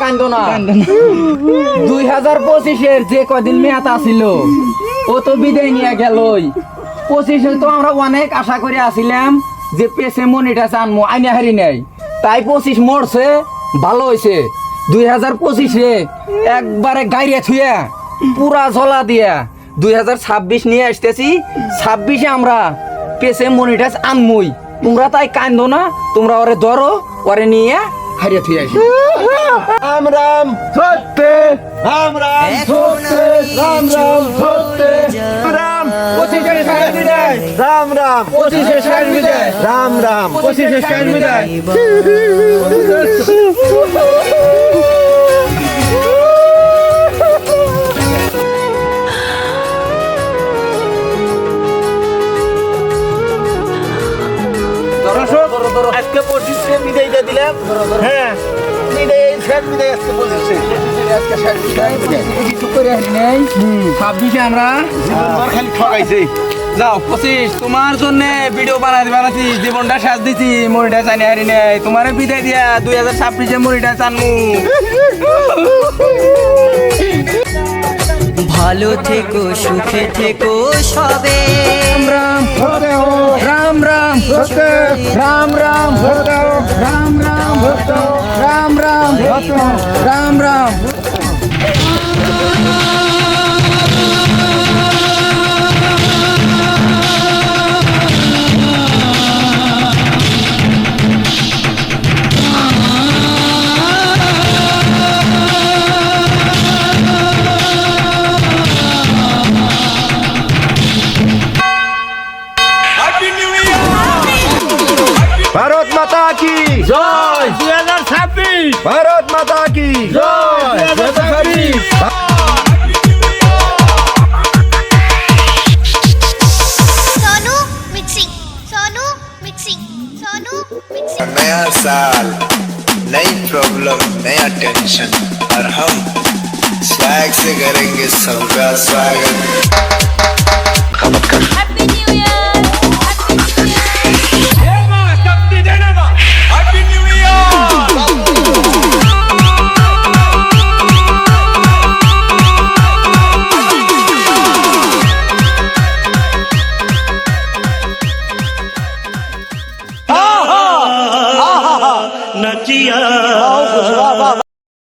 কান্দো না 2025-এর যে কদিন মেয়াদ আছিল ও তো বিদায় নিয়ে গেলই। 25-এ তো আমরা অনেক আশা করে আসিলাম যে পেছে মনিটা আনমো, আইনা হারি নাই, তাই 25 মরছে, ভালো হয়েছে। 2025-এ একবারে গাইরে থুয়া পুরা ঝলা দিয়া 2026 নিয়ে আসতেছি। 26-এ আমরা পেছে মনিটাস আনমুই। তোমরা তাই কান্দো না, তোমরা ওরে ধরো, ওরে নিয়ে হারিয়ে থুয়ে আসি। রাম রাম সত্যে, রাম রাম সত্যে, রাম রাম সত্যে, রাম 25-এর শেষ বিদায়, রাম রাম 25-এর শেষ বিদায়, রাম রাম 25-এর শেষ বিদায়। আজকে 25-এ বিদায়টা দিলাম। হ্যাঁ বিদায়, শেষ বিদায় আজকে 25-এ। আজকে শেষ বিদায়, 25-এ কিছু করে হারি নাই। 26-এ আমরা জীবনভর খালি ঠকাইছে। যাও 25 তোমার জন্য ভিডিও বানাচ্ছি, জীবনটা সাজ দিছি, মরিটা চাইনি হারি নাই। তোমার বিদায় দিয়া 2026-এ মরিটা চানমু। ভালো থেকো, সুখে থেকো সবে। রাম রাম রাম রাম রাম রাম রাম রাম রাম রাম। ভারত মাতা কি জয় 2026, ভারত মাতা কি জয় 2026। Sonu mixing, Sonu mixing, Sonu mixing. नया साल, नई प्रॉब्लम, नया टेंशन और हम स्वैग से करेंगे सबका स्वागत।